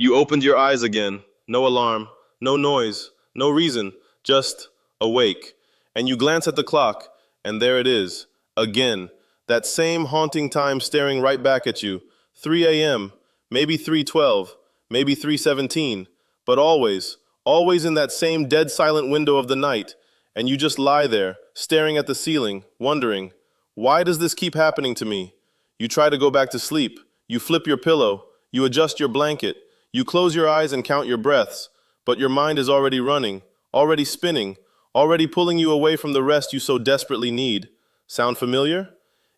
You opened your eyes again. No alarm, no noise, no reason, just awake. And you glance at the clock, and there it is, again. That same haunting time staring right back at you. 3 a.m., maybe 3:12, maybe 3:17, but always in that same dead silent window of the night. And you just lie there, staring at the ceiling, wondering, why does this keep happening to me? You try to go back to sleep. You flip your pillow. You adjust your blanket. You close your eyes and count your breaths, but your mind is already running, already spinning, already pulling you away from the rest you so desperately need. Sound familiar?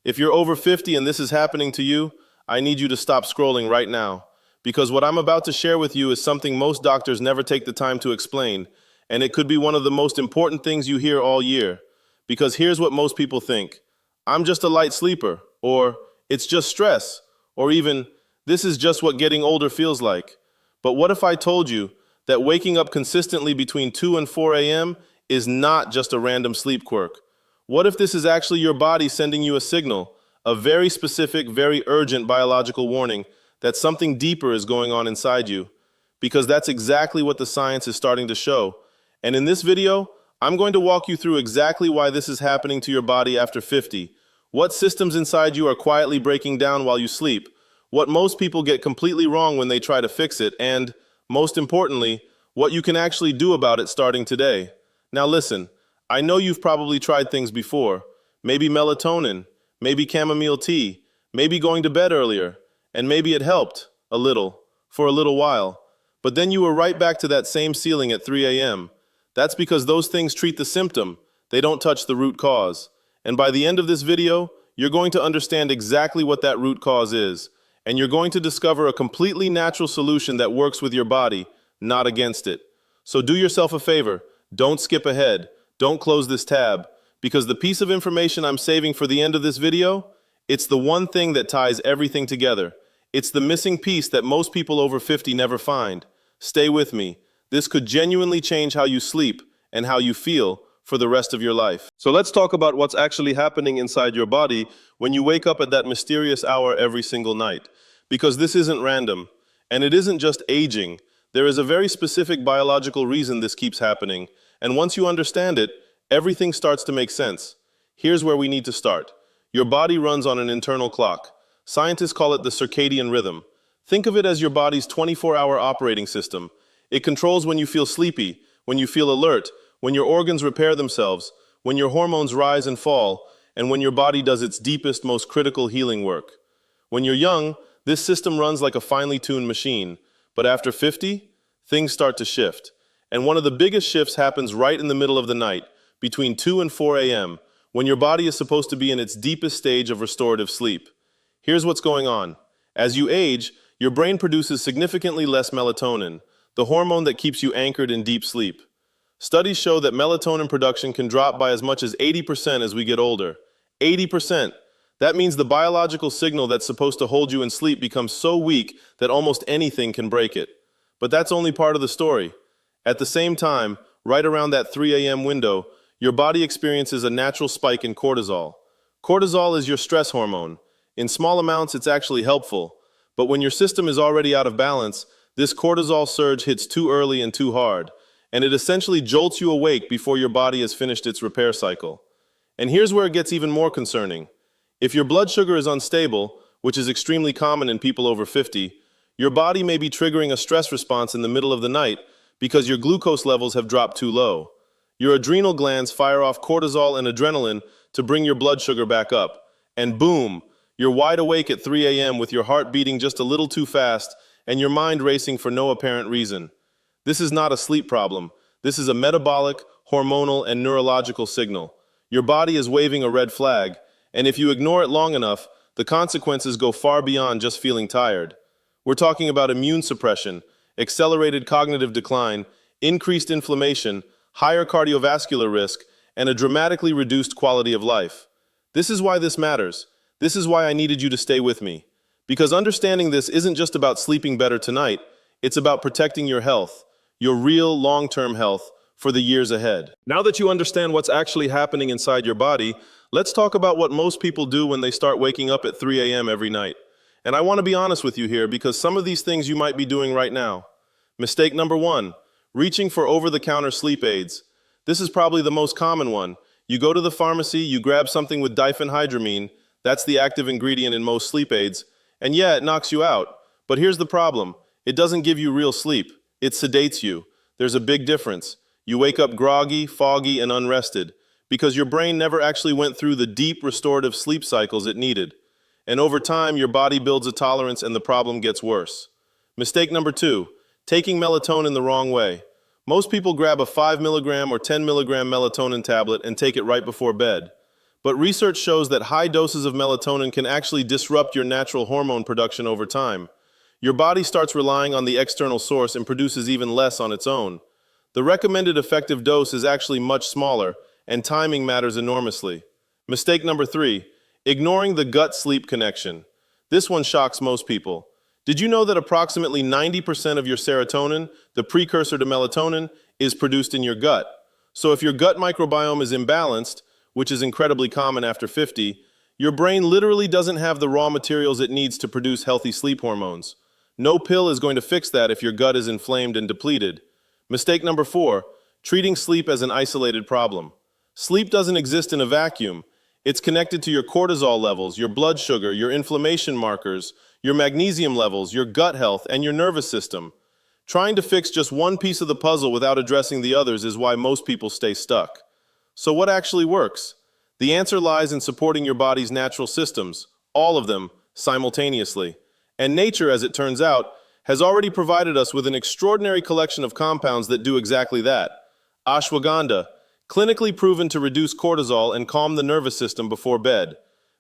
If you're over 50 and this is happening to you, I need you to stop scrolling right now, because what I'm about to share with you is something most doctors never take the time to explain, and it could be one of the most important things you hear all year. Because here's what most people think: I'm just a light sleeper, or it's just stress, or even this is just what getting older feels like. But what if I told you that waking up consistently between 2 and 4 a.m. is not just a random sleep quirk? What if this is actually your body sending you a signal, a very specific, very urgent biological warning that something deeper is going on inside you? Because that's exactly what the science is starting to show. And in this video, I'm going to walk you through exactly why this is happening to your body after 50, what systems inside you are quietly breaking down while you sleep, what most people get completely wrong when they try to fix it, and, most importantly, what you can actually do about it starting today. Now listen, I know you've probably tried things before. Maybe melatonin, maybe chamomile tea, maybe going to bed earlier, and maybe it helped, a little, for a little while. But then you were right back to that same ceiling at 3 a.m. That's because those things treat the symptom, they don't touch the root cause. And by the end of this video, you're going to understand exactly what that root cause is. And you're going to discover a completely natural solution that works with your body, not against it. So do yourself a favor, don't skip ahead, don't close this tab, because the piece of information I'm saving for the end of this video, it's the one thing that ties everything together. It's the missing piece that most people over 50 never find. Stay with me. This could genuinely change how you sleep and how you feel for the rest of your life. So let's talk about what's actually happening inside your body when you wake up at that mysterious hour every single night. Because this isn't random, and it isn't just aging. There is a very specific biological reason this keeps happening, and once you understand it, everything starts to make sense. Here's where we need to start. Your body runs on an internal clock. Scientists call it the circadian rhythm. Think of it as your body's 24-hour operating system. It controls when you feel sleepy, when you feel alert, when your organs repair themselves, when your hormones rise and fall, and when your body does its deepest, most critical healing work. When you're young, this system runs like a finely tuned machine, but after 50, things start to shift. And one of the biggest shifts happens right in the middle of the night, between 2 and 4 a.m., when your body is supposed to be in its deepest stage of restorative sleep. Here's what's going on. As you age, your brain produces significantly less melatonin, the hormone that keeps you anchored in deep sleep. Studies show that melatonin production can drop by as much as 80% as we get older. 80%! That means the biological signal that's supposed to hold you in sleep becomes so weak that almost anything can break it. But that's only part of the story. At the same time, right around that 3 a.m. window, your body experiences a natural spike in cortisol. Cortisol is your stress hormone. In small amounts, it's actually helpful. But when your system is already out of balance, this cortisol surge hits too early and too hard, and it essentially jolts you awake before your body has finished its repair cycle. And here's where it gets even more concerning. If your blood sugar is unstable, which is extremely common in people over 50, your body may be triggering a stress response in the middle of the night because your glucose levels have dropped too low. Your adrenal glands fire off cortisol and adrenaline to bring your blood sugar back up. And boom, you're wide awake at 3 a.m. with your heart beating just a little too fast and your mind racing for no apparent reason. This is not a sleep problem. This is a metabolic, hormonal, and neurological signal. Your body is waving a red flag, and if you ignore it long enough, the consequences go far beyond just feeling tired. We're talking about immune suppression, accelerated cognitive decline, increased inflammation, higher cardiovascular risk, and a dramatically reduced quality of life. This is why this matters. This is why I needed you to stay with me. Because understanding this isn't just about sleeping better tonight, it's about protecting your health, your real long-term health, for the years ahead. Now that you understand what's actually happening inside your body, let's talk about what most people do when they start waking up at 3 a.m. every night. And I want to be honest with you here because some of these things you might be doing right now. Mistake number one, reaching for over-the-counter sleep aids. This is probably the most common one. You go to the pharmacy, you grab something with diphenhydramine, that's the active ingredient in most sleep aids, and yeah, it knocks you out. But here's the problem. It doesn't give you real sleep. It sedates you. There's a big difference. You wake up groggy, foggy, and unrested because your brain never actually went through the deep restorative sleep cycles it needed. And over time, your body builds a tolerance and the problem gets worse. Mistake number two, taking melatonin the wrong way. Most people grab a 5 milligram or 10 milligram melatonin tablet and take it right before bed. But research shows that high doses of melatonin can actually disrupt your natural hormone production over time. Your body starts relying on the external source and produces even less on its own. The recommended effective dose is actually much smaller, and timing matters enormously. Mistake number three, ignoring the gut-sleep connection. This one shocks most people. Did you know that approximately 90% of your serotonin, the precursor to melatonin, is produced in your gut? So if your gut microbiome is imbalanced, which is incredibly common after 50, your brain literally doesn't have the raw materials it needs to produce healthy sleep hormones. No pill is going to fix that if your gut is inflamed and depleted. Mistake number four, treating sleep as an isolated problem. Sleep doesn't exist in a vacuum. It's connected to your cortisol levels, your blood sugar, your inflammation markers, your magnesium levels, your gut health, and your nervous system. Trying to fix just one piece of the puzzle without addressing the others is why most people stay stuck. So what actually works? The answer lies in supporting your body's natural systems, all of them, simultaneously. And nature, as it turns out, has already provided us with an extraordinary collection of compounds that do exactly that. Ashwagandha, clinically proven to reduce cortisol and calm the nervous system before bed.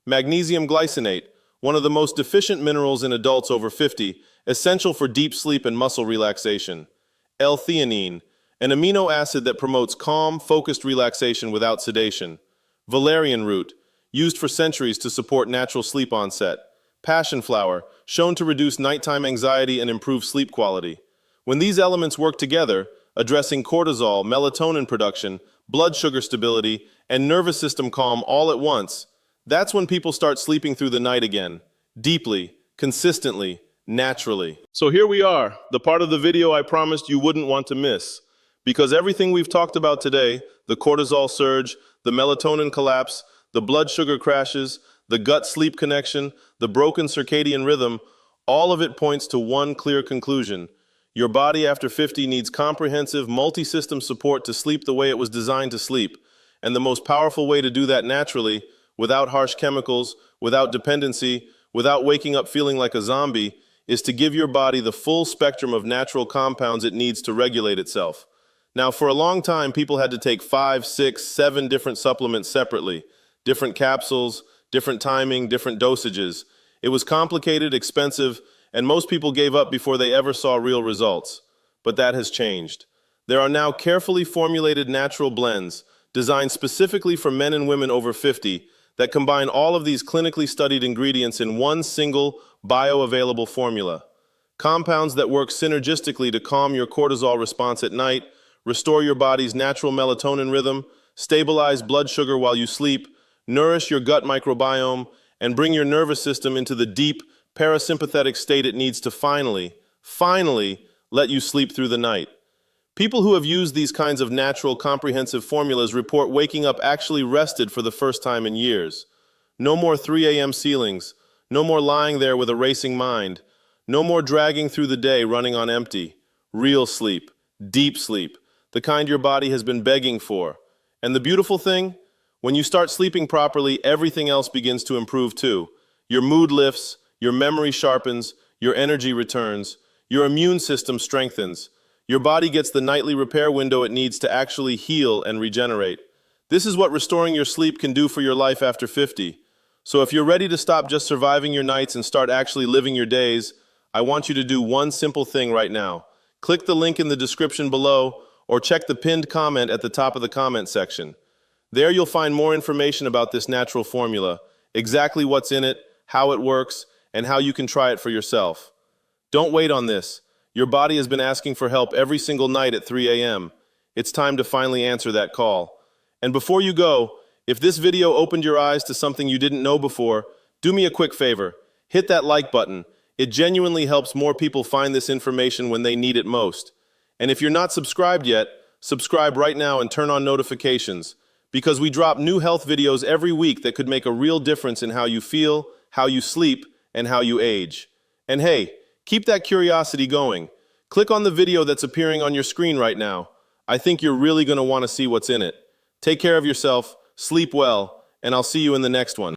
Magnesium glycinate, one of the most deficient minerals in adults over 50, essential for deep sleep and muscle relaxation. L-theanine, an amino acid that promotes calm, focused relaxation without sedation. Valerian root, used for centuries to support natural sleep onset. Passion flower, shown to reduce nighttime anxiety and improve sleep quality. When these elements work together, addressing cortisol, melatonin production, blood sugar stability, and nervous system calm all at once, that's when people start sleeping through the night again, deeply, consistently, naturally. So here we are, the part of the video I promised you wouldn't want to miss. Because everything we've talked about today, the cortisol surge, the melatonin collapse, the blood sugar crashes, the gut-sleep connection, the broken circadian rhythm, all of it points to one clear conclusion. Your body after 50 needs comprehensive, multi-system support to sleep the way it was designed to sleep. And the most powerful way to do that naturally, without harsh chemicals, without dependency, without waking up feeling like a zombie, is to give your body the full spectrum of natural compounds it needs to regulate itself. Now, for a long time, people had to take 5, 6, 7 different supplements separately, different capsules, different timing, different dosages. It was complicated, expensive, and most people gave up before they ever saw real results. But that has changed. There are now carefully formulated natural blends, designed specifically for men and women over 50, that combine all of these clinically studied ingredients in one single, bioavailable formula. Compounds that work synergistically to calm your cortisol response at night, restore your body's natural melatonin rhythm, stabilize blood sugar while you sleep, nourish your gut microbiome, and bring your nervous system into the deep, parasympathetic state it needs to finally let you sleep through the night. People who have used these kinds of natural, comprehensive formulas report waking up actually rested for the first time in years. No more 3 a.m. ceilings, no more lying there with a racing mind, no more dragging through the day running on empty. Real sleep, deep sleep, the kind your body has been begging for. And the beautiful thing? When you start sleeping properly, everything else begins to improve too. Your mood lifts, your memory sharpens, your energy returns, your immune system strengthens. Your body gets the nightly repair window it needs to actually heal and regenerate. This is what restoring your sleep can do for your life after 50. So if you're ready to stop just surviving your nights and start actually living your days, I want you to do one simple thing right now. Click the link in the description below or check the pinned comment at the top of the comment section. There you'll find more information about this natural formula, exactly what's in it, how it works, and how you can try it for yourself. Don't wait on this. Your body has been asking for help every single night at 3 a.m. It's time to finally answer that call. And before you go, if this video opened your eyes to something you didn't know before, do me a quick favor. hit that like button. It genuinely helps more people find this information when they need it most. And if you're not subscribed yet, subscribe right now and turn on notifications, because we drop new health videos every week that could make a real difference in how you feel, how you sleep, and how you age. And hey, keep that curiosity going. Click on the video that's appearing on your screen right now. I think you're really going to want to see what's in it. Take care of yourself, sleep well, and I'll see you in the next one.